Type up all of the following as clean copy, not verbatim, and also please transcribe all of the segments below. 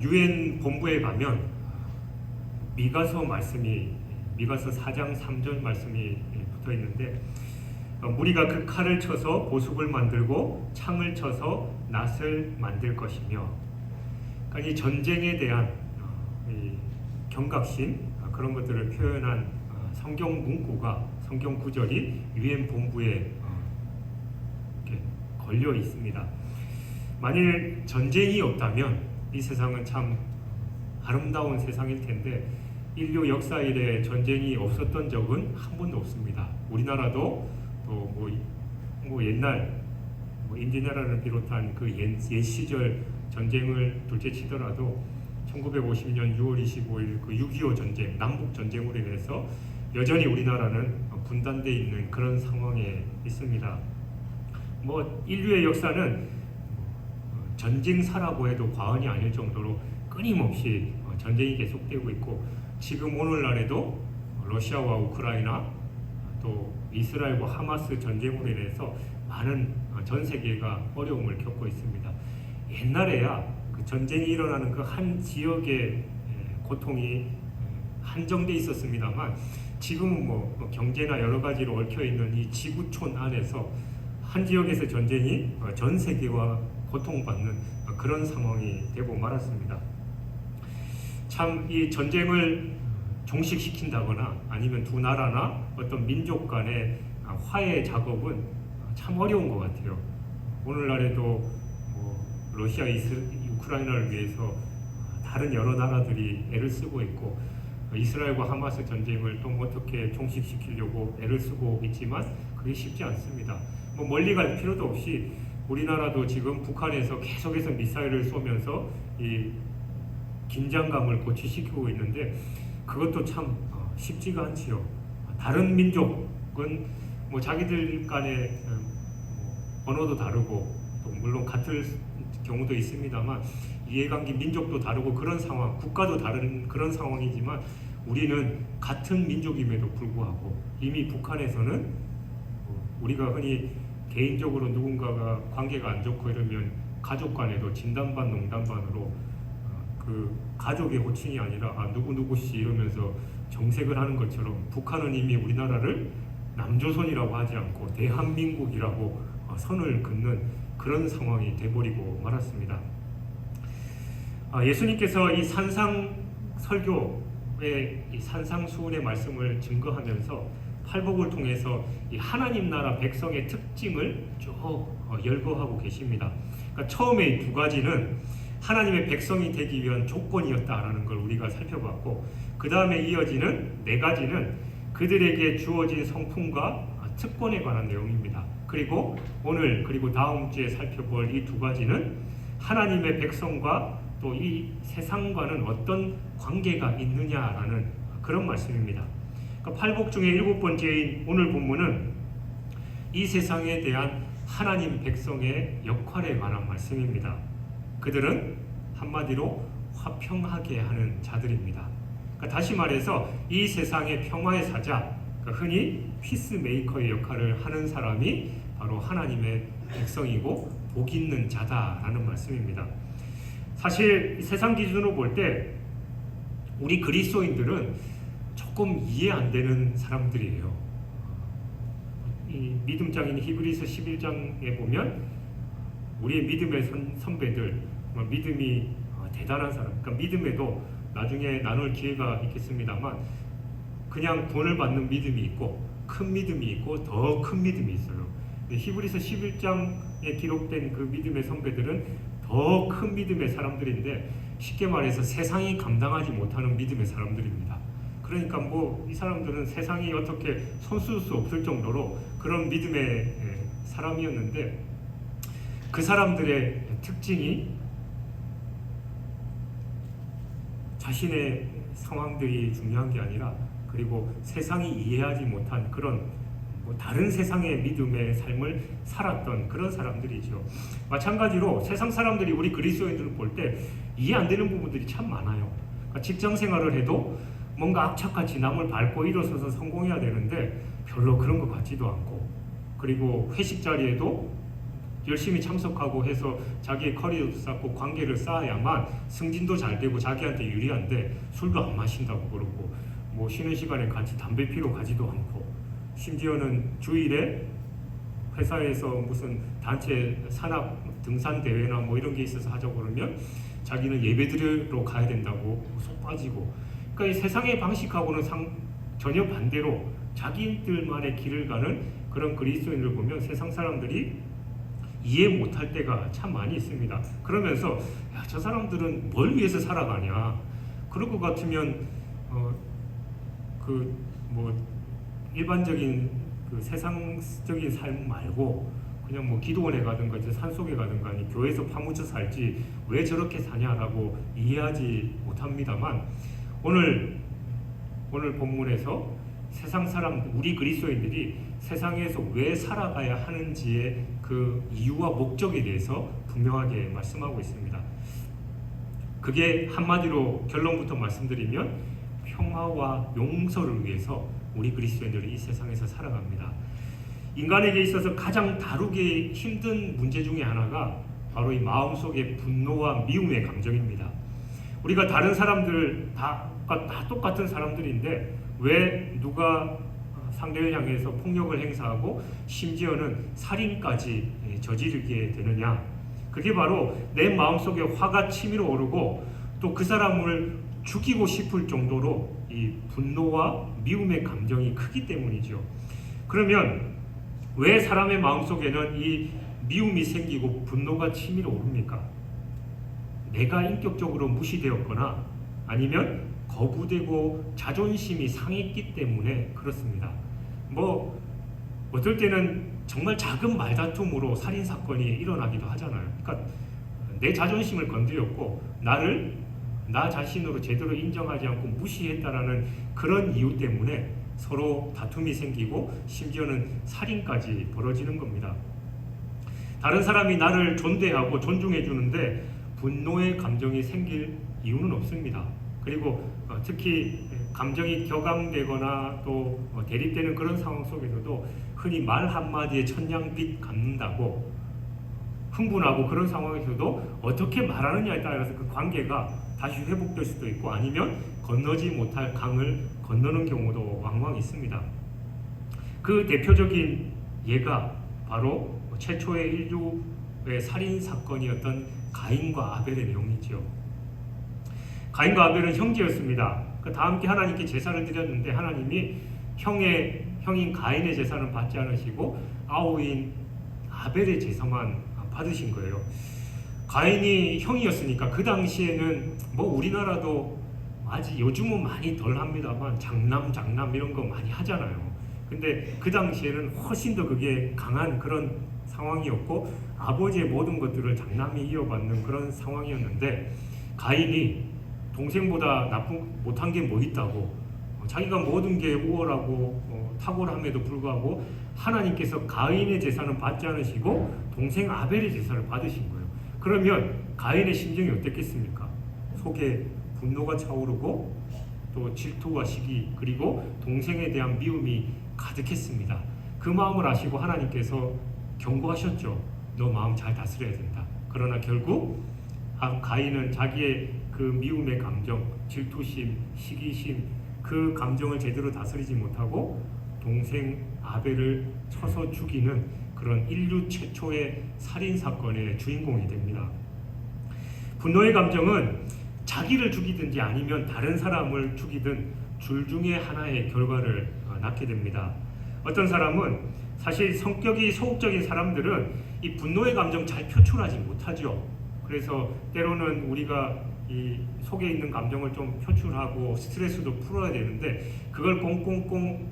유엔 본부에 가면 미가서 4장 3절 말씀이 붙어 있는데, 무리가 그 칼을 쳐서 보습을 만들고 창을 쳐서 낫을 만들 것이며, 그러니까 이 전쟁에 대한 이 경각심, 그런 것들을 표현한 성경 문구가, 성경 구절이 유엔 본부에 이렇게 걸려 있습니다. 만일 전쟁이 없다면 이 세상은 참 아름다운 세상일 텐데, 인류 역사 이래 전쟁이 없었던 적은 한 번도 없습니다. 우리나라도 또 옛날 임진왜란을 비롯한 그 옛 시절 전쟁을 둘째치더라도 1950년 6월 25일 그 6.25 전쟁, 남북 전쟁으로 인해서 여전히 우리나라는 분단되어 있는 그런 상황에 있습니다. 인류의 역사는 전쟁사라고 해도 과언이 아닐 정도로 끊임없이 전쟁이 계속되고 있고, 지금 오늘날에도 러시아와 우크라이나, 또 이스라엘과 하마스 전쟁으로 인해서 많은 전 세계가 어려움을 겪고 있습니다. 옛날에야 그 전쟁이 일어나는 그 한 지역의 고통이 한정돼 있었습니다만, 지금은 경제나 여러 가지로 얽혀 있는 이 지구촌 안에서 한 지역에서 전쟁이 전 세계와 고통받는 그런 상황이 되고 말았습니다. 참 이 전쟁을 종식시킨다거나 아니면 두 나라나 어떤 민족 간의 화해 작업은 참 어려운 것 같아요. 오늘날에도 러시아, 우크라이나를 위해서 다른 여러 나라들이 애를 쓰고 있고, 이스라엘과 하마스 전쟁을 또 어떻게 종식시키려고 애를 쓰고 있지만 그게 쉽지 않습니다. 멀리 갈 필요도 없이 우리나라도 지금 북한에서 계속해서 미사일을 쏘면서 이 긴장감을 고취시키고 있는데, 그것도 참 쉽지가 않지요. 다른 민족은 자기들 간의 언어도 다르고, 또 물론 같은 경우도 있습니다만 이해관계 민족도 다르고 그런 상황, 국가도 다른 그런 상황이지만, 우리는 같은 민족임에도 불구하고 이미 북한에서는 우리가 흔히 개인적으로 누군가가 관계가 안 좋고 이러면 가족 간에도 진단반 농담반으로 그 가족의 호칭이 아니라 누구누구씨 이러면서 정색을 하는 것처럼, 북한은 이미 우리나라를 남조선이라고 하지 않고 대한민국이라고 선을 긋는 그런 상황이 돼버리고 말았습니다. 예수님께서 이 산상 설교의 이 산상수훈의 말씀을 증거하면서 팔복을 통해서 이 하나님 나라 백성의 특징을 쭉 열거하고 계십니다. 그러니까 처음에 이 두 가지는 하나님의 백성이 되기 위한 조건이었다라는 걸 우리가 살펴봤고, 그 다음에 이어지는 네 가지는 그들에게 주어진 성품과 특권에 관한 내용입니다. 그리고 오늘 그리고 다음 주에 살펴볼 이 두 가지는 하나님의 백성과 또 이 세상과는 어떤 관계가 있느냐라는 그런 말씀입니다. 그러니까 팔복 중에 일곱 번째인 오늘 본문은 이 세상에 대한 하나님 백성의 역할에 관한 말씀입니다. 그들은 한마디로 화평하게 하는 자들입니다. 그러니까 다시 말해서 이 세상의 평화의 사자, 그러니까 흔히 피스메이커의 역할을 하는 사람이 바로 하나님의 백성이고 복 있는 자다라는 말씀입니다. 사실 세상 기준으로 볼 때 우리 그리스도인들은 조금 이해 안 되는 사람들이에요. 이 믿음장인 히브리서 11장에 보면 우리의 믿음의 선배들, 믿음이 대단한 사람, 그러니까 믿음에도 나중에 나눌 기회가 있겠습니다만 그냥 구원을 받는 믿음이 있고 큰 믿음이 있고 더 큰 믿음이 있어요. 히브리서 11장에 기록된 그 믿음의 선배들은 더 큰 믿음의 사람들인데, 쉽게 말해서 세상이 감당하지 못하는 믿음의 사람들입니다. 그러니까 이 사람들은 세상이 어떻게 손쓸 수 없을 정도로 그런 믿음의 사람이었는데, 그 사람들의 특징이 자신의 상황들이 중요한 게 아니라, 그리고 세상이 이해하지 못한 그런 다른 세상의 믿음의 삶을 살았던 그런 사람들이죠. 마찬가지로 세상 사람들이 우리 그리스도인들을 볼 때 이해 안 되는 부분들이 참 많아요. 그러니까 직장 생활을 해도 뭔가 악착같이 남을 밟고 일어서서 성공해야 되는데 별로 그런 것 같지도 않고, 그리고 회식 자리에도 열심히 참석하고 해서 자기의 커리어도 쌓고 관계를 쌓아야만 승진도 잘 되고 자기한테 유리한데 술도 안 마신다고 그러고 뭐 쉬는 시간에 같이 담배 피러 가지도 않고 심지어는 주일에 회사에서 무슨 단체 산악 등산 대회나 뭐 이런 게 있어서 하자고 그러면 자기는 예배 드리러 가야 된다고 속 빠지고 그러니까 이 세상의 방식하고는 전혀 반대로 자기들만의 길을 가는 그런 그리스도인을 보면 세상 사람들이 이해 못할 때가 참 많이 있습니다. 그러면서 야, 저 사람들은 뭘 위해서 살아가냐? 그럴 것 같으면 일반적인 그 세상적인 삶 말고 그냥 뭐 기도원에 가든가 산속에 가든가 아니 교회에서 파묻혀 살지 왜 저렇게 사냐라고 이해하지 못합니다만 오늘 본문에서 세상 사람 우리 그리스도인들이 세상에서 왜 살아가야 하는지의 그 이유와 목적에 대해서 분명하게 말씀하고 있습니다. 그게 한마디로 결론부터 말씀드리면 평화와 용서를 위해서 우리 그리스도인들이 이 세상에서 살아갑니다. 인간에게 있어서 가장 다루기 힘든 문제 중에 하나가 바로 이 마음속의 분노와 미움의 감정입니다. 우리가 다른 사람들 다 똑같은 사람들인데 왜 누가 상대를 향해서 폭력을 행사하고 심지어는 살인까지 저지르게 되느냐? 그게 바로 내 마음속에 화가 치밀어 오르고 또 그 사람을 죽이고 싶을 정도로 이 분노와 미움의 감정이 크기 때문이죠. 그러면 왜 사람의 마음속에는 이 미움이 생기고 분노가 치밀어 오릅니까? 내가 인격적으로 무시되었거나 아니면 거부되고 자존심이 상했기 때문에 그렇습니다. 뭐 어떨 때는 정말 작은 말다툼으로 살인사건이 일어나기도 하잖아요. 그러니까 내 자존심을 건드렸고 나 자신으로 제대로 인정하지 않고 무시했다라는 그런 이유 때문에 서로 다툼이 생기고 심지어는 살인까지 벌어지는 겁니다. 다른 사람이 나를 존대하고 존중해 주는데 분노의 감정이 생길 이유는 없습니다. 그리고 특히 감정이 격앙되거나 또 대립되는 그런 상황 속에서도 흔히 말 한마디에 천냥빚 갚는다고 흥분하고 그런 상황에서도 어떻게 말하느냐에 따라서 그 관계가 다시 회복될 수도 있고 아니면 건너지 못할 강을 건너는 경우도 왕왕 있습니다. 그 대표적인 예가 바로 최초의 인류의 살인 사건이었던 가인과 아벨의 내용이죠. 가인과 아벨은 형제였습니다. 다 함께 하나님께 제사를 드렸는데 하나님이 형인 가인의 제사는 받지 않으시고 아우인 아벨의 제사만 받으신 거예요. 가인이 형이었으니까 그 당시에는 뭐 우리나라도 아직 요즘은 많이 덜 합니다만 장남 이런 거 많이 하잖아요. 근데 그 당시에는 훨씬 더 그게 강한 그런 상황이었고 아버지의 모든 것들을 장남이 이어받는 그런 상황이었는데 가인이 동생보다 못한 게 뭐 있다고 자기가 모든 게 우월하고 탁월함에도 불구하고 하나님께서 가인의 제사는 받지 않으시고 동생 아벨의 제사를 받으신 거예요. 그러면 가인의 심정이 어땠겠습니까? 속에 분노가 차오르고 또 질투와 시기 그리고 동생에 대한 미움이 가득했습니다. 그 마음을 아시고 하나님께서 경고하셨죠. 너 마음 잘 다스려야 된다. 그러나 결국 가인은 자기의 그 미움의 감정, 질투심, 시기심 그 감정을 제대로 다스리지 못하고 동생 아벨을 쳐서 죽이는 그런 인류 최초의 살인사건의 주인공이 됩니다. 분노의 감정은 자기를 죽이든지 아니면 다른 사람을 죽이든 둘 중에 하나의 결과를 낳게 됩니다. 어떤 사람은 사실 성격이 소극적인 사람들은 이 분노의 감정 잘 표출하지 못하죠. 그래서 때로는 우리가 이 속에 있는 감정을 좀 표출하고 스트레스도 풀어야 되는데 그걸 꽁꽁꽁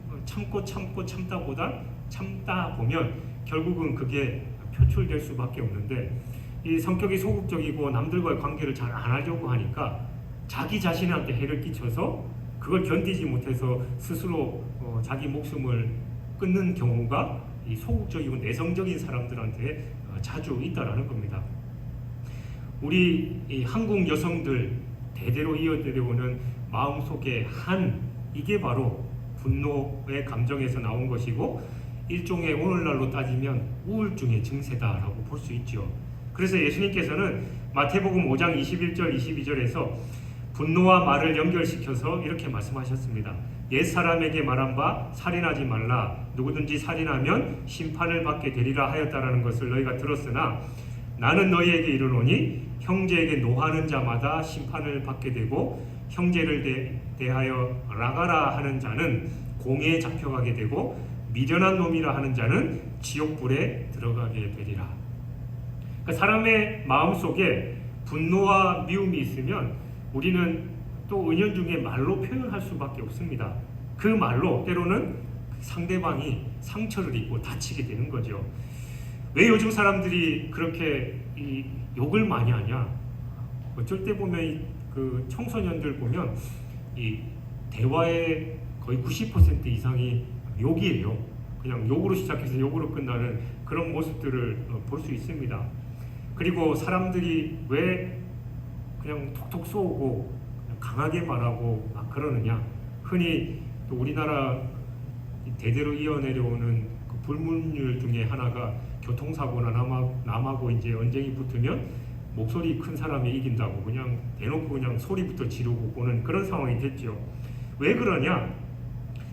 참다 보면 결국은 그게 표출될 수밖에 없는데 이 성격이 소극적이고 남들과의 관계를 잘 안 하려고 하니까 자기 자신한테 해를 끼쳐서 그걸 견디지 못해서 스스로 자기 목숨을 끊는 경우가 이 소극적이고 내성적인 사람들한테 자주 있다라는 겁니다. 우리 이 한국 여성들 대대로 이어내려오는 마음속의 이게 바로 분노의 감정에서 나온 것이고 일종의 오늘날로 따지면 우울증의 증세다라고 볼 수 있죠. 그래서 예수님께서는 마태복음 5장 21절 22절에서 분노와 말을 연결시켜서 이렇게 말씀하셨습니다. 옛사람에게 말한 바 살인하지 말라. 누구든지 살인하면 심판을 받게 되리라 하였다라는 것을 너희가 들었으나 나는 너희에게 이르노니 형제에게 노하는 자마다 심판을 받게 되고 형제를 대하여 라가라 하는 자는 공회에 잡혀가게 되고 미련한 놈이라 하는 자는 지옥불에 들어가게 되리라. 그러니까 사람의 마음속에 분노와 미움이 있으면 우리는 또 은연중에 말로 표현할 수밖에 없습니다. 그 말로 때로는 상대방이 상처를 입고 다치게 되는 거죠. 왜 요즘 사람들이 그렇게 욕을 많이 하냐? 어쩔 때 보면 그 청소년들 보면 이 대화의 거의 90% 이상이 욕이에요. 그냥 욕으로 시작해서 욕으로 끝나는 그런 모습들을 볼 수 있습니다. 그리고 사람들이 왜 그냥 톡톡 쏘고 강하게 말하고 막 그러느냐? 흔히 또 우리나라 대대로 이어내려오는 그 불문율 중에 하나가 교통사고나 남하고 이제 언쟁이 붙으면 목소리 큰 사람이 이긴다고 그냥 대놓고 그냥 소리부터 지르고 보는 그런 상황이 됐죠. 왜 그러냐?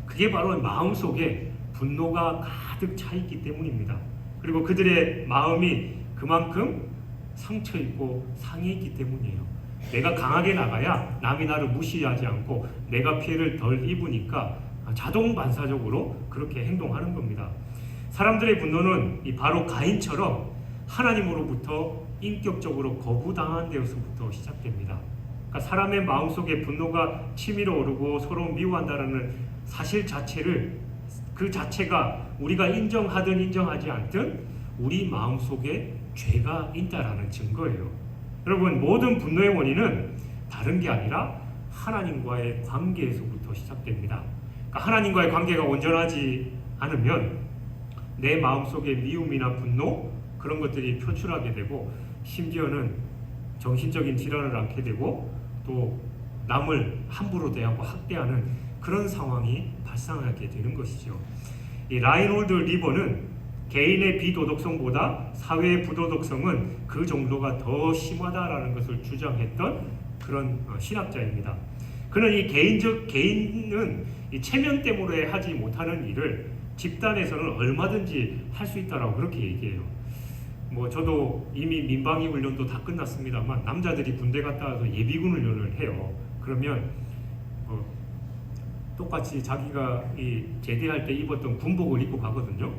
그게 바로 마음속에 분노가 가득 차 있기 때문입니다. 그리고 그들의 마음이 그만큼 상처 있고 상해 있기 때문이에요. 내가 강하게 나가야 남이 나를 무시하지 않고 내가 피해를 덜 입으니까 자동 반사적으로 그렇게 행동하는 겁니다. 사람들의 분노는 바로 가인처럼 하나님으로부터 인격적으로 거부당한 데서부터 시작됩니다. 그러니까 사람의 마음속에 분노가 치밀어 오르고 서로 미워한다는 사실 자체를 그 자체가 우리가 인정하든 인정하지 않든 우리 마음속에 죄가 있다라는 증거예요. 여러분, 모든 분노의 원인은 다른 게 아니라 하나님과의 관계에서부터 시작됩니다. 그러니까 하나님과의 관계가 온전하지 않으면 내 마음속에 미움이나 분노 그런 것들이 표출하게 되고 심지어는 정신적인 질환을 앓게 되고 또 남을 함부로 대하고 학대하는 그런 상황이 발생하게 되는 것이죠. 이 라인홀드 리버는 개인의 비도덕성보다 사회의 부도덕성은 그 정도가 더 심하다라는 것을 주장했던 그런 신학자입니다. 그는 개인은 이 체면 때문에 하지 못하는 일을 집단에서는 얼마든지 할 수 있다라고 그렇게 얘기해요. 저도 이미 민방위 훈련도 다 끝났습니다만 남자들이 군대 갔다 와서 예비군 훈련을 해요. 그러면 똑같이 자기가 제대할 때 입었던 군복을 입고 가거든요.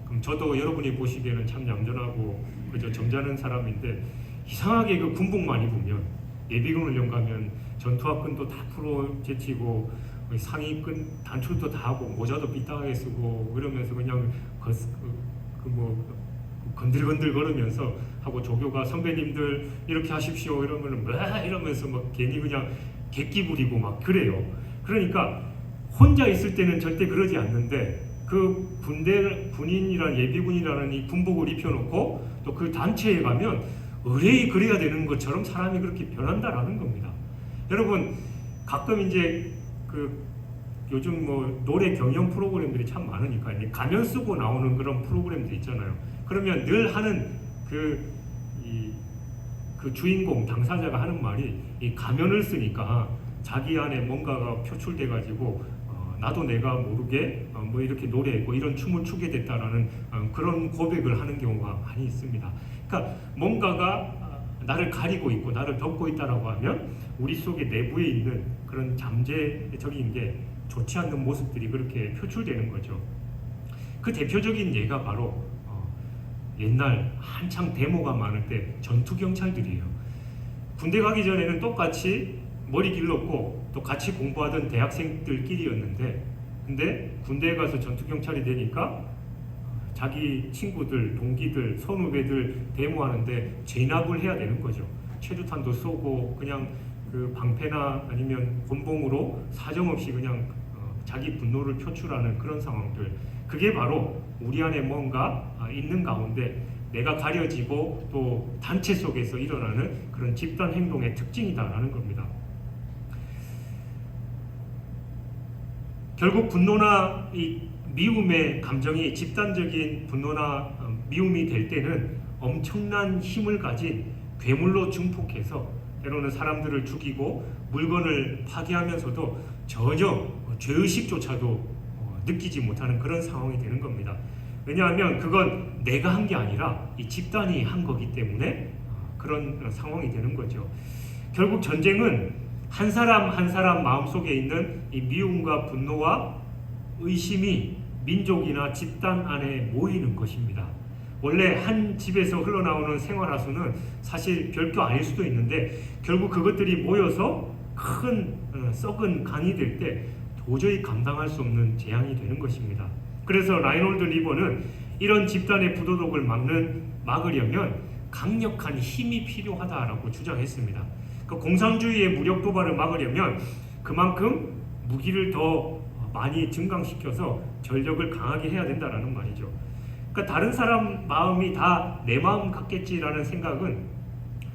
그럼 저도 여러분이 보시기에는 참 얌전하고 그저 점잖은 사람인데 이상하게 그 군복만 입으면 예비군 훈련 가면 전투화끈도 다 풀어 제치고 상의끈 단출도 다 하고 모자도 삐딱하게 쓰고 그러면서 그냥 건들건들 걸으면서 하고 조교가 선배님들 이렇게 하십시오 이러면은 이러면서 막 괜히 그냥 객기 부리고 막 그래요. 그러니까 혼자 있을 때는 절대 그러지 않는데 그 군인이란 예비군이라는 이 군복을 입혀놓고 또 그 단체에 가면 의뢰이 그래야 되는 것처럼 사람이 그렇게 변한다라는 겁니다. 여러분 가끔 이제 요즘 노래 경연 프로그램들이 참 많으니까 이제 가면 쓰고 나오는 그런 프로그램들 있잖아요. 그러면 늘 하는 그 주인공 당사자가 하는 말이 이 가면을 쓰니까 자기 안에 뭔가가 표출돼 가지고 나도 내가 모르게 이렇게 노래했고 이런 춤을 추게 됐다라는 그런 고백을 하는 경우가 많이 있습니다. 그러니까 뭔가가 나를 가리고 있고 나를 덮고 있다라고 하면 우리 속에 내부에 있는 그런 잠재적인 게 좋지 않는 모습들이 그렇게 표출되는 거죠. 그 대표적인 예가 바로 옛날 한창 데모가 많을 때 전투경찰들이에요. 군대 가기 전에는 똑같이 머리 길렀고 또 같이 공부하던 대학생들끼리였는데 근데 군대에 가서 전투경찰이 되니까 자기 친구들, 동기들, 선후배들 데모하는데 진압을 해야 되는 거죠. 최루탄도 쏘고 그냥 그 방패나 아니면 곤봉으로 사정없이 그냥 자기 분노를 표출하는 그런 상황들. 그게 바로 우리 안에 뭔가 있는 가운데 내가 가려지고 또 단체 속에서 일어나는 그런 집단 행동의 특징이다라는 겁니다. 결국 분노나 이 미움의 감정이 집단적인 분노나 미움이 될 때는 엄청난 힘을 가진 괴물로 증폭해서 때로는 사람들을 죽이고 물건을 파괴하면서도 전혀 죄의식조차도 느끼지 못하는 그런 상황이 되는 겁니다. 왜냐하면 그건 내가 한 게 아니라 이 집단이 한 거기 때문에 그런 상황이 되는 거죠. 결국 전쟁은 한 사람 한 사람 마음속에 있는 이 미움과 분노와 의심이 민족이나 집단 안에 모이는 것입니다. 원래 한 집에서 흘러나오는 생활하수는 사실 별거 아닐 수도 있는데 결국 그것들이 모여서 큰 썩은 강이 될 때 도저히 감당할 수 없는 재앙이 되는 것입니다. 그래서 라인홀드 리버는 이런 집단의 부도덕을 막으려면 강력한 힘이 필요하다라고 주장했습니다. 그 공산주의의 무력 도발을 막으려면 그만큼 무기를 더 많이 증강시켜서 전력을 강하게 해야 된다라는 말이죠. 그러니까 다른 사람 마음이 다 내 마음 같겠지라는 생각은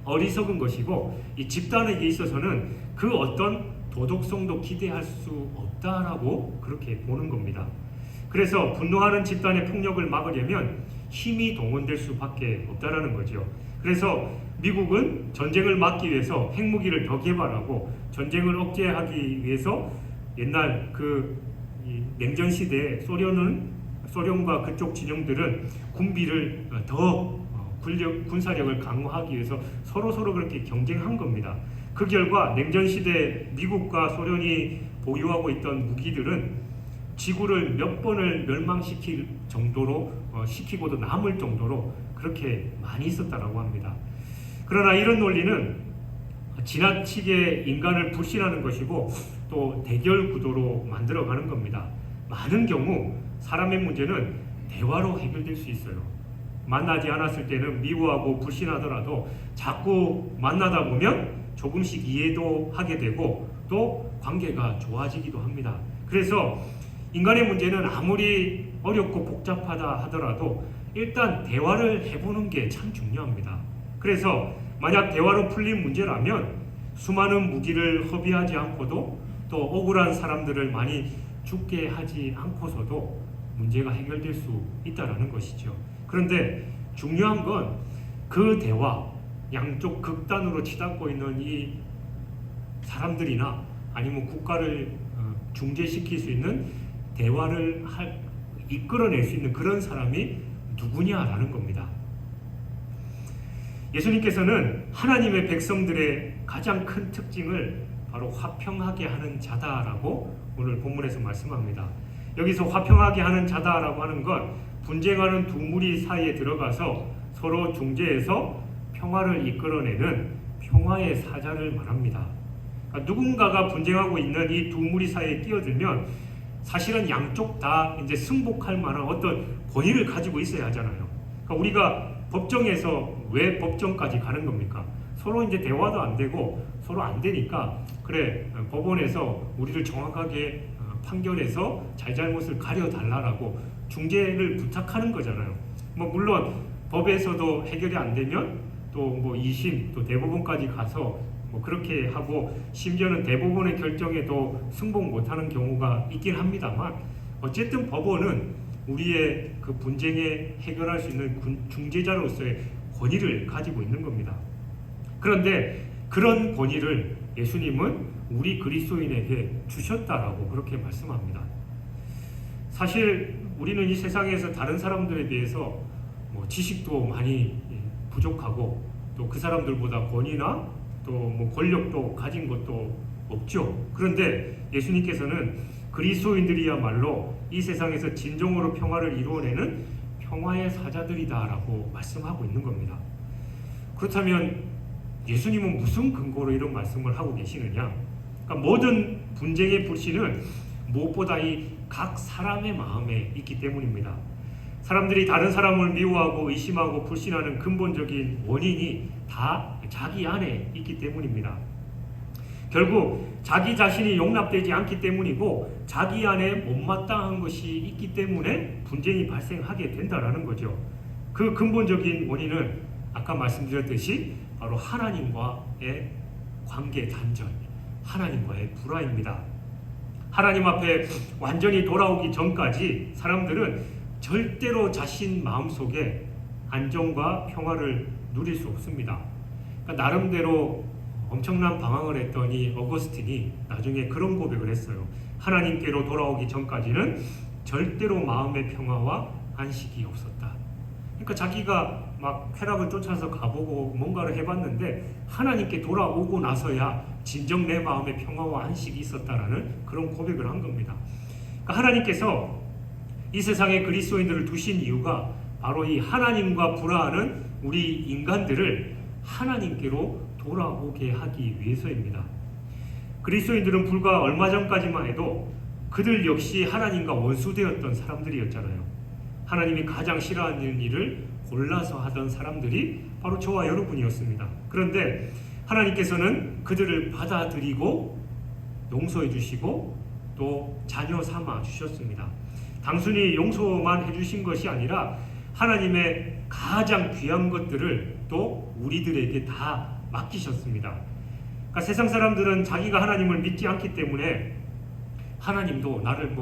어리석은 것이고 이 집단에게 있어서는 그 어떤 도덕성도 기대할 수 없다라고 그렇게 보는 겁니다. 그래서 분노하는 집단의 폭력을 막으려면 힘이 동원될 수밖에 없다라는 거죠. 그래서 미국은 전쟁을 막기 위해서 핵무기를 더 개발하고 전쟁을 억제하기 위해서 옛날 냉전 시대에 소련과 그쪽 진영들은 군비를 더 군사력을 강화하기 위해서 서로 그렇게 경쟁한 겁니다. 그 결과 냉전 시대 미국과 소련이 보유하고 있던 무기들은 지구를 몇 번을 멸망시킬 정도로 시키고도 남을 정도로 그렇게 많이 있었다라고 합니다. 그러나 이런 논리는 지나치게 인간을 불신하는 것이고 또 대결 구도로 만들어가는 겁니다. 많은 경우 사람의 문제는 대화로 해결될 수 있어요. 만나지 않았을 때는 미워하고 불신하더라도 자꾸 만나다 보면 조금씩 이해도 하게 되고 또 관계가 좋아지기도 합니다. 그래서 인간의 문제는 아무리 어렵고 복잡하다 하더라도 일단 대화를 해보는 게 참 중요합니다. 그래서 만약 대화로 풀린 문제라면 수많은 무기를 허비하지 않고도 또 억울한 사람들을 많이 죽게 하지 않고서도 문제가 해결될 수 있다는 것이죠. 그런데 중요한 건 그 대화, 양쪽 극단으로 치닫고 있는 이 사람들이나 아니면 국가를 중재시킬 수 있는 대화를 이끌어낼 수 있는 그런 사람이 누구냐라는 겁니다. 예수님께서는 하나님의 백성들의 가장 큰 특징을 바로 화평하게 하는 자다라고 오늘 본문에서 말씀합니다. 여기서 화평하게 하는 자다라고 하는 건 분쟁하는 두 무리 사이에 들어가서 서로 중재해서 평화를 이끌어내는 평화의 사자를 말합니다. 그러니까 누군가가 분쟁하고 있는 이 두 무리 사이에 끼어들면 사실은 양쪽 다 이제 승복할 만한 어떤 권위를 가지고 있어야 하잖아요. 그러니까 우리가 법정에서 왜 법정까지 가는 겁니까? 서로 이제 대화도 안 되고 서로 안 되니까 그래 법원에서 우리를 정확하게 판결해서 잘잘못을 가려달라고 중재를 부탁하는 거잖아요. 물론 법에서도 해결이 안 되면 또 2심 또 대법원까지 가서 그렇게 하고 심지어는 대법원의 결정에도 승복 못하는 경우가 있긴 합니다만 어쨌든 법원은 우리의 그 분쟁에 해결할 수 있는 중재자로서의 권위를 가지고 있는 겁니다. 그런데 그런 권위를 예수님은 우리 그리스도인에게 주셨다라고 그렇게 말씀합니다. 사실 우리는 이 세상에서 다른 사람들에 비해서 지식도 많이 부족하고 또 그 사람들보다 권위나 또 권력도 가진 것도 없죠. 그런데 예수님께서는 그리스도인들이야말로 이 세상에서 진정으로 평화를 이루어내는 평화의 사자들이다라고 말씀하고 있는 겁니다. 그렇다면 예수님은 무슨 근거로 이런 말씀을 하고 계시느냐? 그러니까 모든 분쟁의 불씨는 무엇보다 이 각 사람의 마음에 있기 때문입니다. 사람들이 다른 사람을 미워하고 의심하고 불신하는 근본적인 원인이 다 자기 안에 있기 때문입니다. 결국 자기 자신이 용납되지 않기 때문이고 자기 안에 못마땅한 것이 있기 때문에 분쟁이 발생하게 된다는 거죠. 그 근본적인 원인은 아까 말씀드렸듯이 바로 하나님과의 관계 단절, 하나님과의 불화입니다. 하나님 앞에 완전히 돌아오기 전까지 사람들은 절대로 자신 마음속에 안정과 평화를 누릴 수 없습니다. 그러니까 나름대로 엄청난 방황을 했더니 어거스틴이 나중에 그런 고백을 했어요. 하나님께로 돌아오기 전까지는 절대로 마음의 평화와 안식이 없었다. 그러니까 자기가 막 쾌락을 쫓아서 가보고 뭔가를 해봤는데 하나님께 돌아오고 나서야 진정 내 마음의 평화와 안식이 있었다라는 그런 고백을 한 겁니다. 그러니까 하나님께서 이 세상에 그리스도인들을 두신 이유가 바로 이 하나님과 불화하는 우리 인간들을 하나님께로 돌아오게 하기 위해서입니다. 그리스도인들은 불과 얼마 전까지만 해도 그들 역시 하나님과 원수되었던 사람들이었잖아요. 하나님이 가장 싫어하는 일을 골라서 하던 사람들이 바로 저와 여러분이었습니다. 그런데 하나님께서는 그들을 받아들이고 용서해 주시고 또 자녀 삼아 주셨습니다. 단순히 용서만 해주신 것이 아니라 하나님의 가장 귀한 것들을 또 우리들에게 다 맡기셨습니다. 그러니까 세상 사람들은 자기가 하나님을 믿지 않기 때문에 하나님도 나를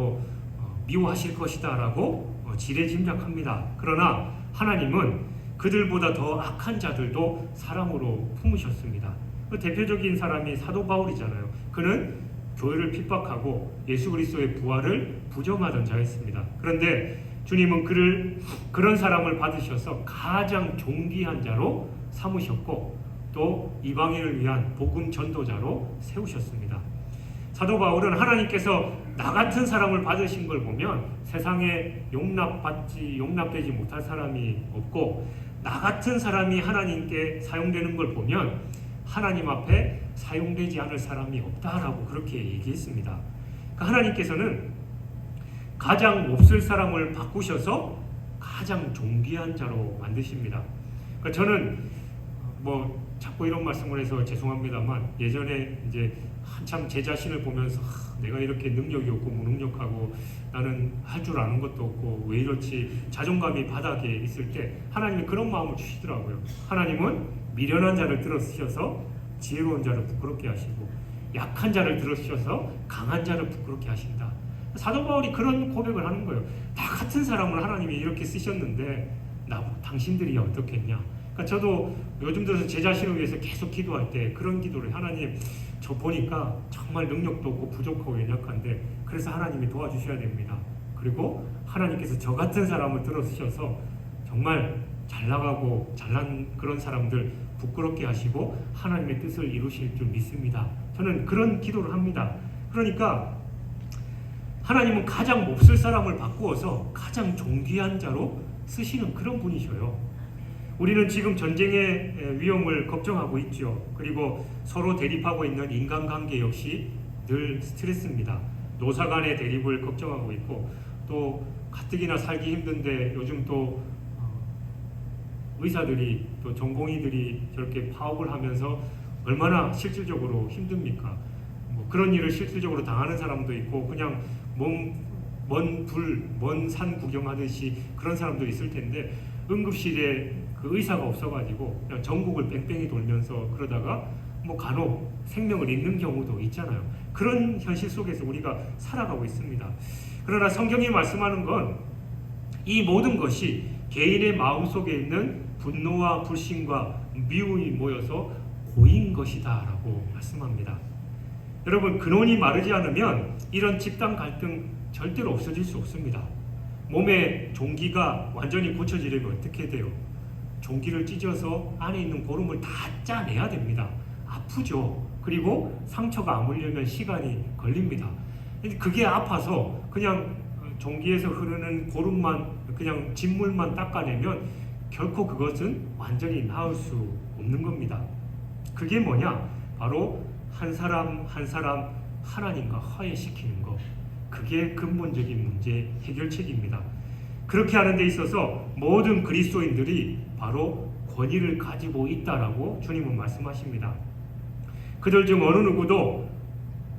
미워하실 것이다 라고 지레짐작합니다. 그러나 하나님은 그들보다 더 악한 자들도 사랑으로 품으셨습니다. 그 대표적인 사람이 사도 바울이잖아요. 그는 교회를 핍박하고 예수 그리스도의 부활을 부정하던 자였습니다. 그런데 주님은 그를 그런 사람을 받으셔서 가장 존귀한 자로 삼으셨고 또 이방인을 위한 복음 전도자로 세우셨습니다. 사도 바울은 하나님께서 나 같은 사람을 받으신 걸 보면 세상에 용납되지 못할 사람이 없고 나 같은 사람이 하나님께 사용되는 걸 보면 하나님 앞에 사용되지 않을 사람이 없다라고 그렇게 얘기했습니다. 그러니까 하나님께서는 가장 몹쓸 사람을 바꾸셔서 가장 존귀한 자로 만드십니다. 그러니까 저는 자꾸 이런 말씀을 해서 죄송합니다만 예전에 이제 한참 제 자신을 보면서 내가 이렇게 능력이 없고 무능력하고 나는 할 줄 아는 것도 없고 왜 이렇지 자존감이 바닥에 있을 때 하나님이 그런 마음을 주시더라고요. 하나님은 미련한 자를 들어쓰셔서 지혜로운 자를 부끄럽게 하시고 약한 자를 들어쓰셔서 강한 자를 부끄럽게 하신다. 사도 바울이 그런 고백을 하는 거예요. 나 같은 사람을 하나님이 이렇게 쓰셨는데 당신들이 어떻겠냐. 그러니까 저도 요즘 들어서 제 자신을 위해서 계속 기도할 때 그런 기도를 하나님 저 보니까 정말 능력도 없고 부족하고 연약한데 그래서 하나님이 도와주셔야 됩니다. 그리고 하나님께서 저 같은 사람을 들어쓰셔서 정말 잘 나가고 잘난 그런 사람들 부끄럽게 하시고 하나님의 뜻을 이루실 줄 믿습니다. 저는 그런 기도를 합니다. 그러니까 하나님은 가장 몹쓸 사람을 바꾸어서 가장 존귀한 자로 쓰시는 그런 분이셔요. 우리는 지금 전쟁의 위험을 걱정하고 있죠. 그리고 서로 대립하고 있는 인간관계 역시 늘 스트레스입니다. 노사 간의 대립을 걱정하고 있고 또 가뜩이나 살기 힘든데 요즘 또 의사들이 또 전공의들이 저렇게 파업을 하면서 얼마나 실질적으로 힘듭니까? 그런 일을 실질적으로 당하는 사람도 있고 그냥 먼 산 구경하듯이 그런 사람도 있을 텐데 응급실에 그 의사가 없어가지고 그냥 전국을 뺑뺑이 돌면서 그러다가 간혹 생명을 잃는 경우도 있잖아요. 그런 현실 속에서 우리가 살아가고 있습니다. 그러나 성경이 말씀하는 건 이 모든 것이 개인의 마음속에 있는 분노와 불신과 미움이 모여서 고인 것이다 라고 말씀합니다. 여러분 근원이 마르지 않으면 이런 집단 갈등 절대로 없어질 수 없습니다. 몸의 종기가 완전히 고쳐지려면 어떻게 돼요? 종기를 찢어서 안에 있는 고름을 다 짜내야 됩니다. 아프죠. 그리고 상처가 아물려면 시간이 걸립니다. 그게 아파서 그냥 종기에서 흐르는 고름만 그냥 진물만 닦아내면 결코 그것은 완전히 나을 수 없는 겁니다. 그게 뭐냐? 바로 한 사람 한 사람 하나님과 화해시키는 것. 그게 근본적인 문제 해결책입니다. 그렇게 하는 데 있어서 모든 그리스도인들이 바로 권위를 가지고 있다라고 주님은 말씀하십니다. 그들 중 어느 누구도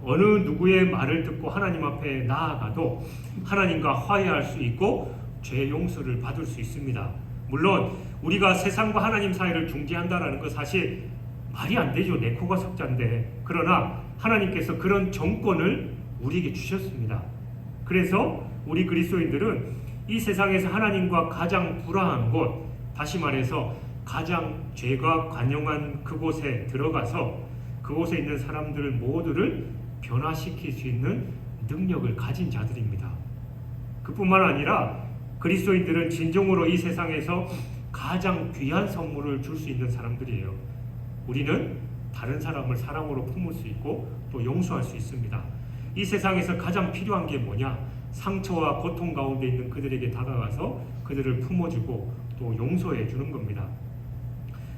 어느 누구의 말을 듣고 하나님 앞에 나아가도 하나님과 화해할 수 있고 죄 용서를 받을 수 있습니다. 물론 우리가 세상과 하나님 사이를 중재한다라는 것 사실 말이 안 되죠. 내 코가 석자인데. 그러나 하나님께서 그런 정권을 우리에게 주셨습니다. 그래서 우리 그리스도인들은 이 세상에서 하나님과 가장 불화한 곳, 다시 말해서 가장 죄가 관영한 그곳에 들어가서 그곳에 있는 사람들 모두를 변화시킬 수 있는 능력을 가진 자들입니다. 그뿐만 아니라 그리스도인들은 진정으로 이 세상에서 가장 귀한 선물을 줄 수 있는 사람들이에요. 우리는 다른 사람을 사랑으로 품을 수 있고 또 용서할 수 있습니다. 이 세상에서 가장 필요한 게 뭐냐? 상처와 고통 가운데 있는 그들에게 다가가서 그들을 품어주고 또 용서해 주는 겁니다.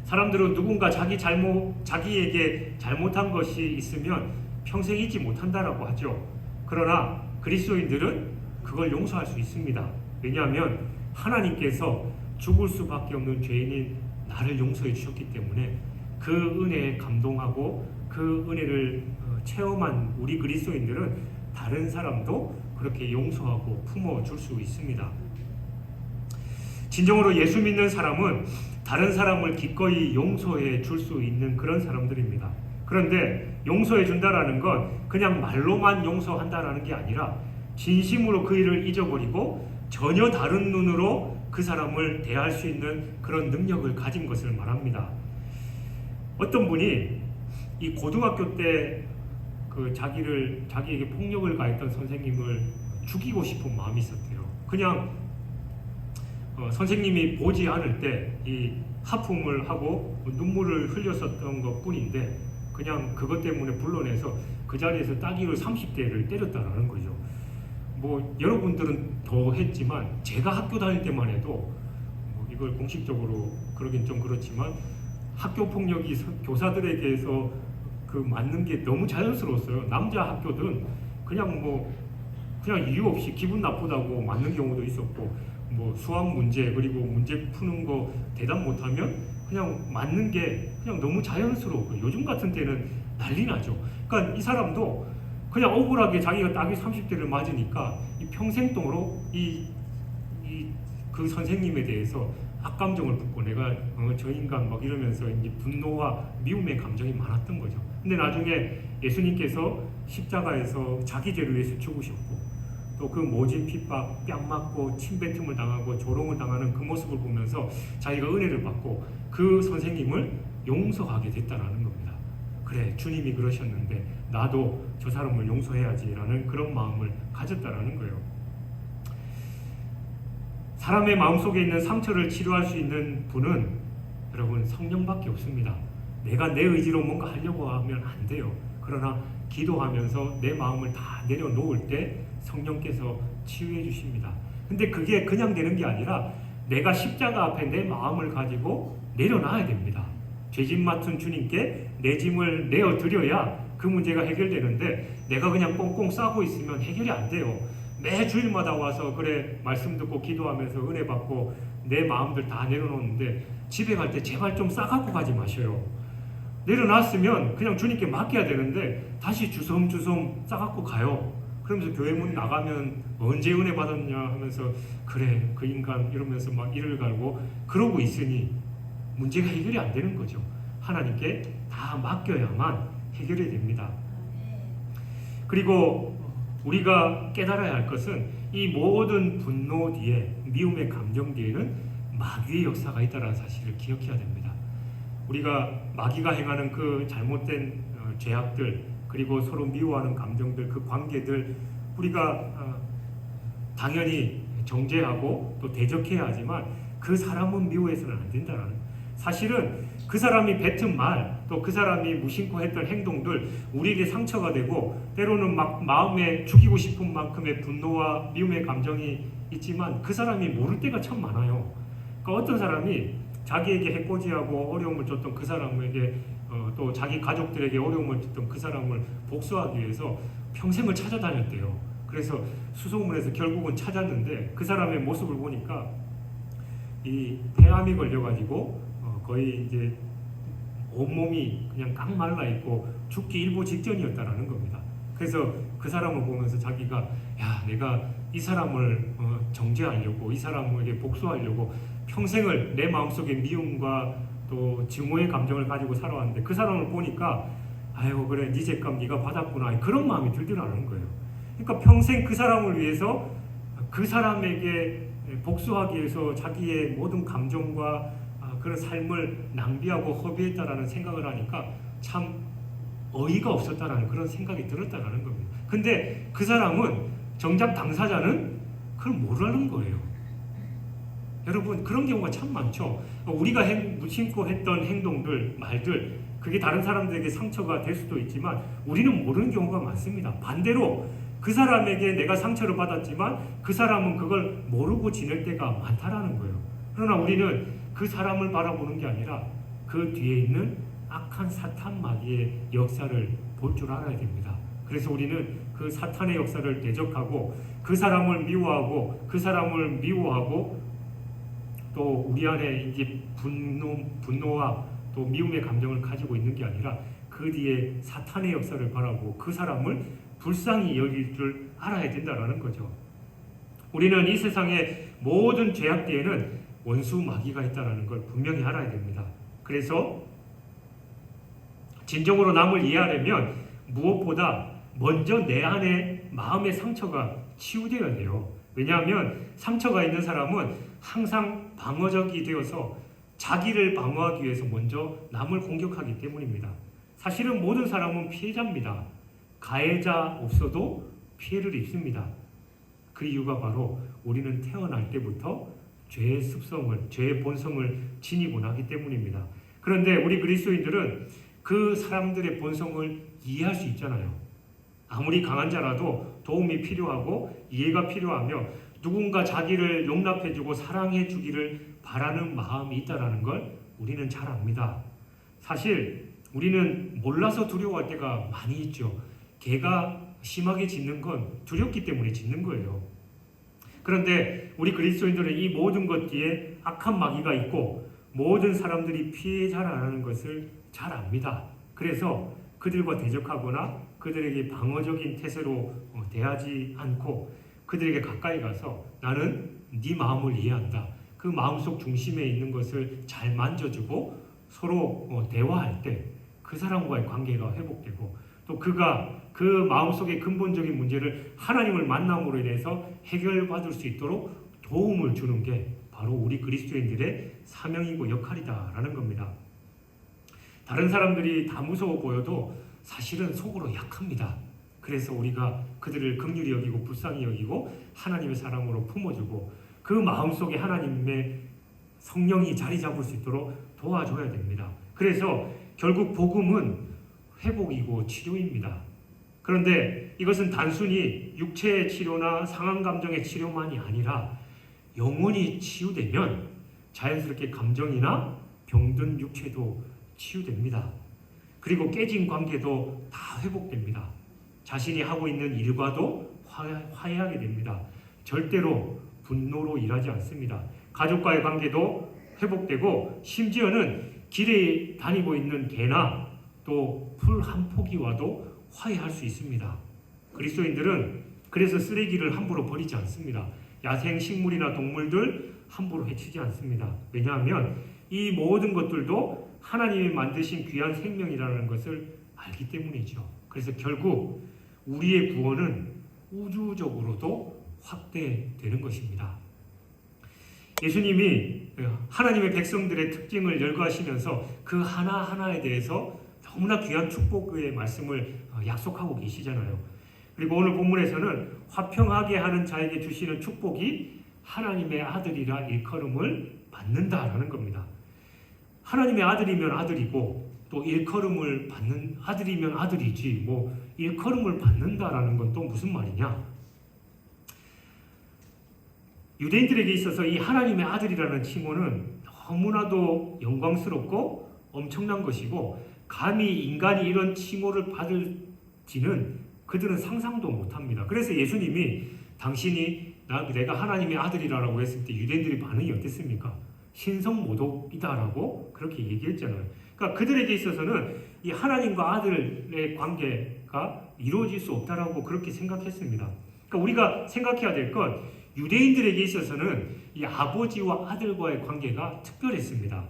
사람들은 누군가 자기에게 잘못한 것이 있으면 평생 잊지 못한다라고 하죠. 그러나 그리스도인들은 그걸 용서할 수 있습니다. 왜냐하면 하나님께서 죽을 수밖에 없는 죄인인 나를 용서해 주셨기 때문에 그 은혜에 감동하고 그 은혜를 체험한 우리 그리스도인들은 다른 사람도 그렇게 용서하고 품어줄 수 있습니다. 진정으로 예수 믿는 사람은 다른 사람을 기꺼이 용서해 줄 수 있는 그런 사람들입니다. 그런데 용서해 준다라는 건 그냥 말로만 용서한다라는 게 아니라 진심으로 그 일을 잊어버리고 전혀 다른 눈으로 그 사람을 대할 수 있는 그런 능력을 가진 것을 말합니다. 어떤 분이 이 고등학교 때 자기에게 폭력을 가했던 선생님을 죽이고 싶은 마음이 있었대요. 그냥 선생님이 보지 않을 때 이 하품을 하고 눈물을 흘렸었던 것 뿐인데 그냥 그것 때문에 불러내서 그 자리에서 따귀로 30대를 때렸다라는 거죠. 뭐 여러분들은 더 했지만 제가 학교 다닐 때만 해도 이걸 공식적으로 그러긴 좀 그렇지만 학교 폭력이 교사들에게서 맞는 게 너무 자연스러웠어요. 남자 학교든 그냥 이유 없이 기분 나쁘다고 맞는 경우도 있었고 수학 문제 그리고 문제 푸는 거 대답 못하면 그냥 맞는 게 그냥 너무 자연스러워. 요즘 같은 때는 난리 나죠. 그러니까 이 사람도 그냥 억울하게 자기가 따귀 30대를 맞으니까 이 평생 동으로 그 선생님에 대해서 악감정을 품고 내가 저 인간 이러면서 이제 분노와 미움의 감정이 많았던 거죠. 근데 나중에 예수님께서 십자가에서 자기 죄를 위해서 죽으셨고 또 그 모진 핍박, 뺨 맞고 침뱉음을 당하고 조롱을 당하는 그 모습을 보면서 자기가 은혜를 받고 그 선생님을 용서하게 됐다라는 겁니다. 그래, 주님이 그러셨는데 나도 저 사람을 용서해야지라는 그런 마음을 가졌다라는 거예요. 사람의 마음속에 있는 상처를 치료할 수 있는 분은 여러분 성령밖에 없습니다. 내가 내 의지로 뭔가 하려고 하면 안 돼요. 그러나 기도하면서 내 마음을 다 내려놓을 때 성령께서 치유해 주십니다. 근데 그게 그냥 되는 게 아니라 내가 십자가 앞에 내 마음을 가지고 내려놔야 됩니다. 죄짐 맡은 주님께 내 짐을 내어드려야 그 문제가 해결되는데 내가 그냥 꽁꽁 싸고 있으면 해결이 안 돼요. 매 주일마다 와서 그래 말씀 듣고 기도하면서 은혜 받고 내 마음들 다 내려놓는데 집에 갈 때 제발 좀 싸갖고 가지 마셔요. 내려놨으면 그냥 주님께 맡겨야 되는데 다시 주섬주섬 싸갖고 가요. 그러면서 교회 문 나가면 언제 은혜 받았냐 하면서 그래 그 인간 이러면서 이를 갈고 그러고 있으니 문제가 해결이 안 되는 거죠. 하나님께 다 맡겨야만 해결이 됩니다. 그리고 우리가 깨달아야 할 것은 이 모든 분노 뒤에 미움의 감정 뒤에는 마귀의 역사가 있다는 사실을 기억해야 됩니다. 우리가 마귀가 행하는 그 잘못된 죄악들 그리고 서로 미워하는 감정들 그 관계들 우리가 당연히 정죄하고 또 대적해야 하지만 그 사람은 미워해서는 안 된다는 사실은 그 사람이 뱉은 말 또 그 사람이 무심코 했던 행동들 우리에게 상처가 되고 때로는 마음에 죽이고 싶은 만큼의 분노와 미움의 감정이 있지만 그 사람이 모를 때가 참 많아요. 그러니까 어떤 사람이 자기에게 해코지하고 어려움을 줬던 그 사람에게 또 자기 가족들에게 어려움을 줬던 그 사람을 복수하기 위해서 평생을 찾아다녔대요. 그래서 수소문해서 결국은 찾았는데 그 사람의 모습을 보니까 이 폐암이 걸려가지고 거의 이제 온몸이 그냥 깡 말라 있고 죽기 일보 직전이었다라는 겁니다. 그래서 그 사람을 보면서 자기가 야 내가 이 사람을 정죄하려고 이 사람에게 복수하려고 평생을 내 마음속에 미움과 또 증오의 감정을 가지고 살아왔는데 그 사람을 보니까 아이고 그래 네 죄값 네가 받았구나 그런 마음이 들더라는 거예요. 그러니까 평생 그 사람을 위해서 그 사람에게 복수하기 위해서 자기의 모든 감정과 그런 삶을 낭비하고 허비했다라는 생각을 하니까 참 어이가 없었다라는 그런 생각이 들었다라는 겁니다. 근데 그 사람은 정작 당사자는 그걸 모르는 거예요. 여러분 그런 경우가 참 많죠. 우리가 무심코 했던 행동들, 말들 그게 다른 사람들에게 상처가 될 수도 있지만 우리는 모르는 경우가 많습니다. 반대로 그 사람에게 내가 상처를 받았지만 그 사람은 그걸 모르고 지낼 때가 많다라는 거예요. 그러나 우리는 그 사람을 바라보는 게 아니라 그 뒤에 있는 악한 사탄 마귀의 역사를 볼 줄 알아야 됩니다. 그래서 우리는 그 사탄의 역사를 대적하고 그 사람을 미워하고 그 사람을 미워하고 또 우리 안에 이제 분노와 또 미움의 감정을 가지고 있는 게 아니라 그 뒤에 사탄의 역사를 바라보고 그 사람을 불쌍히 여길 줄 알아야 된다는 거죠. 우리는 이 세상의 모든 죄악 뒤에는 원수 마귀가 있다는 걸 분명히 알아야 됩니다. 그래서 진정으로 남을 이해하려면 무엇보다 먼저 내 안에 마음의 상처가 치유되어야 돼요. 왜냐하면 상처가 있는 사람은 항상 방어적이 되어서 자기를 방어하기 위해서 먼저 남을 공격하기 때문입니다. 사실은 모든 사람은 피해자입니다. 가해자 없어도 피해를 입습니다. 그 이유가 바로 우리는 태어날 때부터 죄의 습성을, 죄의 본성을 지니고 나기 때문입니다. 그런데 우리 그리스도인들은 그 사람들의 본성을 이해할 수 있잖아요. 아무리 강한 자라도 도움이 필요하고 이해가 필요하며 누군가 자기를 용납해주고 사랑해주기를 바라는 마음이 있다는 걸 우리는 잘 압니다. 사실 우리는 몰라서 두려워할 때가 많이 있죠. 개가 심하게 짖는 건 두렵기 때문에 짖는 거예요. 그런데 우리 그리스도인들은 이 모든 것 뒤에 악한 마귀가 있고 모든 사람들이 피해자라는 것을 잘 압니다. 그래서 그들과 대적하거나 그들에게 방어적인 태세로 대하지 않고 그들에게 가까이 가서 나는 네 마음을 이해한다. 그 마음속 중심에 있는 것을 잘 만져주고 서로 대화할 때 그 사람과의 관계가 회복되고 또 그가 그 마음속의 근본적인 문제를 하나님을 만남으로 인해서 해결받을 수 있도록 도움을 주는 게 바로 우리 그리스도인들의 사명이고 역할이다라는 겁니다. 다른 사람들이 다 무서워 보여도 사실은 속으로 약합니다. 그래서 우리가 그들을 긍휼히 여기고 불쌍히 여기고 하나님의 사랑으로 품어주고 그 마음속에 하나님의 성령이 자리 잡을 수 있도록 도와줘야 됩니다. 그래서 결국 복음은 회복이고 치료입니다. 그런데 이것은 단순히 육체의 치료나 상한 감정의 치료만이 아니라 영혼이 치유되면 자연스럽게 감정이나 병든 육체도 치유됩니다. 그리고 깨진 관계도 다 회복됩니다. 자신이 하고 있는 일과도 화해하게 됩니다. 절대로 분노로 일하지 않습니다. 가족과의 관계도 회복되고 심지어는 길에 다니고 있는 개나 또 풀 한 포기와도 화해할 수 있습니다. 그리스도인들은 그래서 쓰레기를 함부로 버리지 않습니다. 야생 식물이나 동물들 함부로 해치지 않습니다. 왜냐하면 이 모든 것들도 하나님이 만드신 귀한 생명이라는 것을 알기 때문이죠. 그래서 결국 우리의 구원은 우주적으로도 확대되는 것입니다. 예수님이 하나님의 백성들의 특징을 열거하시면서 그 하나하나에 대해서 너무나 귀한 축복의 말씀을 약속하고 계시잖아요. 그리고 오늘 본문에서는 화평하게 하는 자에게 주시는 축복이 하나님의 아들이라 일컬음을 받는다라는 겁니다. 하나님의 아들이면 아들이고 또 일컬음을 받는 아들이면 아들이지 뭐 일컬음을 받는다라는 건 또 무슨 말이냐? 유대인들에게 있어서 이 하나님의 아들이라는 칭호는 너무나도 영광스럽고 엄청난 것이고 감히 인간이 이런 칭호를 받을지는 그들은 상상도 못합니다. 그래서 예수님이 당신이 내가 하나님의 아들이라고 했을 때 유대인들의 반응이 어땠습니까? 신성모독이다라고 그렇게 얘기했잖아요. 그러니까 그들에게 있어서는 이 하나님과 아들의 관계가 이루어질 수 없다라고 그렇게 생각했습니다. 그러니까 우리가 생각해야 될 건 유대인들에게 있어서는 이 아버지와 아들과의 관계가 특별했습니다.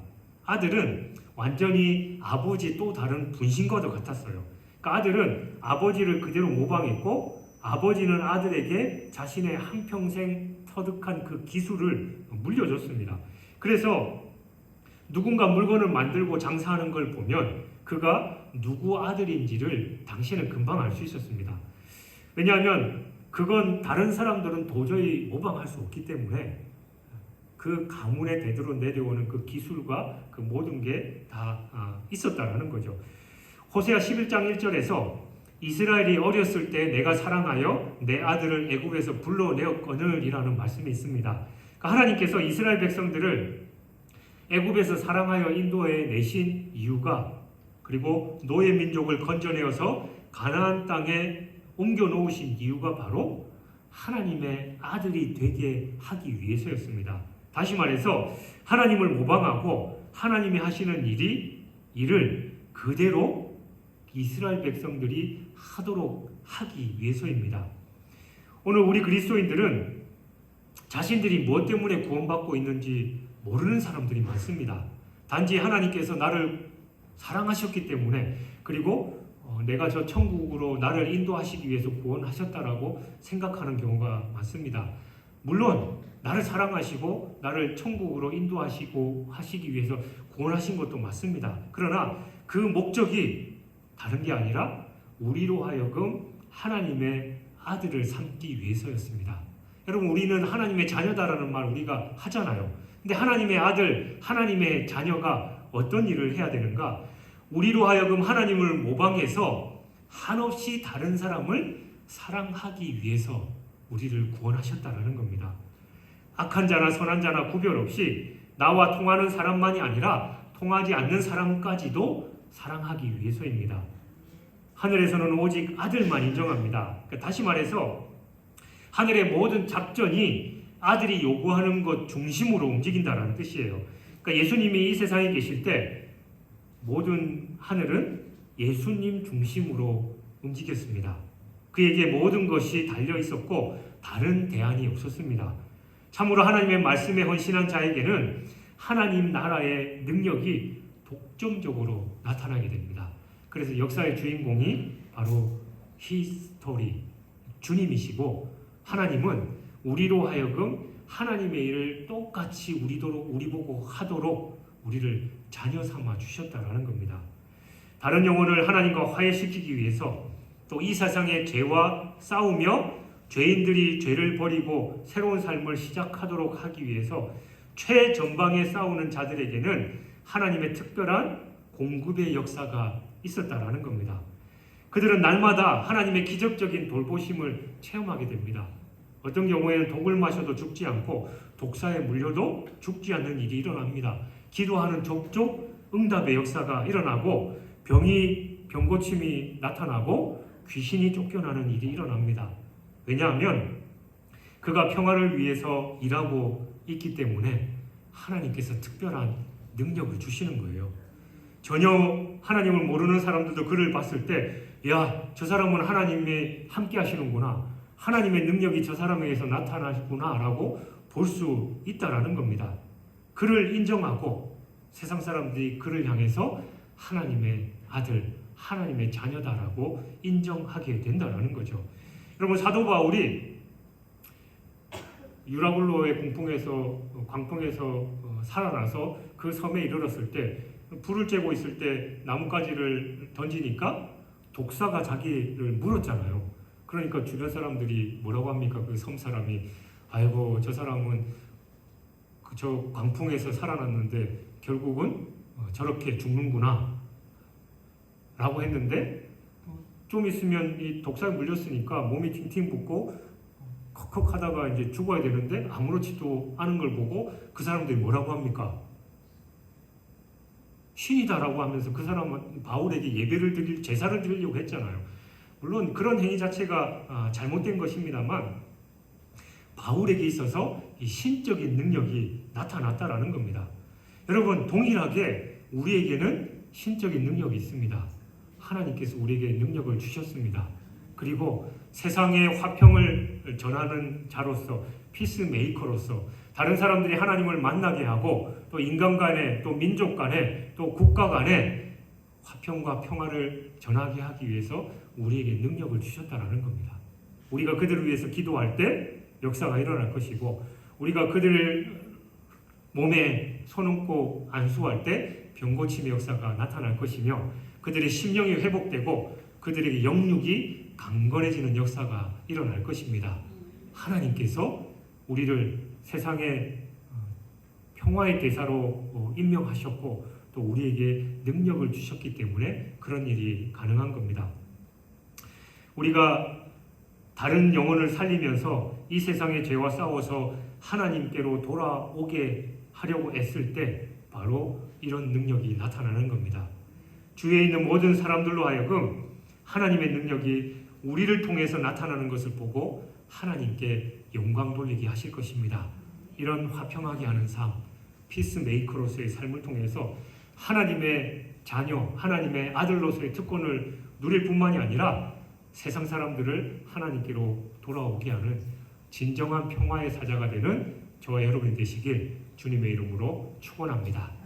아들은 완전히 아버지 또 다른 분신과도 같았어요. 그러니까 아들은 아버지를 그대로 모방했고 아버지는 아들에게 자신의 한평생 터득한 그 기술을 물려줬습니다. 그래서 누군가 물건을 만들고 장사하는 걸 보면 그가 누구 아들인지를 당시에는 금방 알 수 있었습니다. 왜냐하면 그건 다른 사람들은 도저히 모방할 수 없기 때문에 그 가문에 대대로 내려오는 그 기술과 그 모든 게 다 있었다라는 거죠. 호세아 11장 1절에서 이스라엘이 어렸을 때 내가 사랑하여 내 아들을 애굽에서 불러내었거늘이라는 말씀이 있습니다. 그러니까 하나님께서 이스라엘 백성들을 애굽에서 사랑하여 인도해 내신 이유가, 그리고 노예 민족을 건져내어서 가나안 땅에 옮겨 놓으신 이유가 바로 하나님의 아들이 되게 하기 위해서였습니다. 다시 말해서 하나님을 모방하고 하나님이 하시는 일을 그대로 이스라엘 백성들이 하도록 하기 위해서입니다. 오늘 우리 그리스도인들은 자신들이 무엇 때문에 구원받고 있는지 모르는 사람들이 많습니다. 단지 하나님께서 나를 사랑하셨기 때문에, 그리고 내가 저 천국으로 나를 인도하시기 위해서 구원하셨다라고 생각하는 경우가 많습니다. 물론 나를 사랑하시고 나를 천국으로 인도하시고 하시기 위해서 구원하신 것도 맞습니다. 그러나 그 목적이 다른 게 아니라 우리로 하여금 하나님의 아들을 삼기 위해서였습니다. 여러분, 우리는 하나님의 자녀다라는 말 우리가 하잖아요. 근데 하나님의 아들, 하나님의 자녀가 어떤 일을 해야 되는가? 우리로 하여금 하나님을 모방해서 한없이 다른 사람을 사랑하기 위해서 우리를 구원하셨다라는 겁니다. 악한 자나 선한 자나 구별 없이 나와 통하는 사람만이 아니라 통하지 않는 사람까지도 사랑하기 위해서입니다. 하늘에서는 오직 아들만 인정합니다. 다시 말해서 하늘의 모든 작전이 아들이 요구하는 것 중심으로 움직인다는 뜻이에요. 그러니까 예수님이 이 세상에 계실 때 모든 하늘은 예수님 중심으로 움직였습니다. 그에게 모든 것이 달려 있었고 다른 대안이 없었습니다. 참으로 하나님의 말씀에 헌신한 자에게는 하나님 나라의 능력이 독점적으로 나타나게 됩니다. 그래서 역사의 주인공이 바로 히스토리, 주님이시고, 하나님은 우리로 하여금 하나님의 일을 똑같이 우리 보고 하도록 우리를 자녀 삼아 주셨다라는 겁니다. 다른 영혼을 하나님과 화해시키기 위해서, 또 이 세상의 죄와 싸우며 죄인들이 죄를 버리고 새로운 삶을 시작하도록 하기 위해서 최전방에 싸우는 자들에게는 하나님의 특별한 공급의 역사가 있었다라는 겁니다. 그들은 날마다 하나님의 기적적인 돌보심을 체험하게 됩니다. 어떤 경우에는 독을 마셔도 죽지 않고 독사에 물려도 죽지 않는 일이 일어납니다. 기도하는 족족 응답의 역사가 일어나고 병고침이 나타나고 귀신이 쫓겨나는 일이 일어납니다. 왜냐하면 그가 평화를 위해서 일하고 있기 때문에 하나님께서 특별한 능력을 주시는 거예요. 전혀 하나님을 모르는 사람들도 그를 봤을 때, 야, 저 사람은 하나님이 함께 하시는구나, 하나님의 능력이 저 사람에게서 나타나구나 라고 볼 수 있다라는 겁니다. 그를 인정하고 세상 사람들이 그를 향해서 하나님의 아들, 하나님의 자녀다라고 인정하게 된다라는 거죠. 여러분, 사도 바울이 유라굴로의 광풍에서 살아나서 그 섬에 이르렀을 때, 불을 쬐고 있을 때 나뭇가지를 던지니까 독사가 자기를 물었잖아요. 그러니까 주변 사람들이 뭐라고 합니까? 그 섬 사람이, 아이고, 저 사람은 저 광풍에서 살아났는데 결국은 저렇게 죽는구나 라고 했는데, 좀 있으면 이 독사에 물렸으니까 몸이 팅팅 붓고 컥컥 하다가 이제 죽어야 되는데 아무렇지도 않은 걸 보고 그 사람들이 뭐라고 합니까? 신이다라고 하면서 그 사람은 바울에게 제사를 드리려고 했잖아요. 물론 그런 행위 자체가 잘못된 것입니다만 바울에게 있어서 이 신적인 능력이 나타났다라는 겁니다. 여러분, 동일하게 우리에게는 신적인 능력이 있습니다. 하나님께서 우리에게 능력을 주셨습니다. 그리고 세상의 화평을 전하는 자로서, 피스메이커로서 다른 사람들이 하나님을 만나게 하고, 또 인간 간에, 또 민족 간에, 또 국가 간에 화평과 평화를 전하게 하기 위해서 우리에게 능력을 주셨다라는 겁니다. 우리가 그들을 위해서 기도할 때 역사가 일어날 것이고, 우리가 그들 몸에 손 얹고 안수할 때 병고침의 역사가 나타날 것이며, 그들의 심령이 회복되고 그들에게 영육이 강건해지는 역사가 일어날 것입니다. 하나님께서 우리를 세상의 평화의 대사로 임명하셨고 또 우리에게 능력을 주셨기 때문에 그런 일이 가능한 겁니다. 우리가 다른 영혼을 살리면서 이 세상의 죄와 싸워서 하나님께로 돌아오게 하려고 애쓸 때 바로 이런 능력이 나타나는 겁니다. 주위에 있는 모든 사람들로 하여금 하나님의 능력이 우리를 통해서 나타나는 것을 보고 하나님께 영광 돌리게 하실 것입니다. 이런 화평하게 하는 삶, 피스메이커로서의 삶을 통해서 하나님의 자녀, 하나님의 아들로서의 특권을 누릴 뿐만이 아니라 세상 사람들을 하나님께로 돌아오게 하는 진정한 평화의 사자가 되는 저와 여러분이 되시길 주님의 이름으로 축원합니다.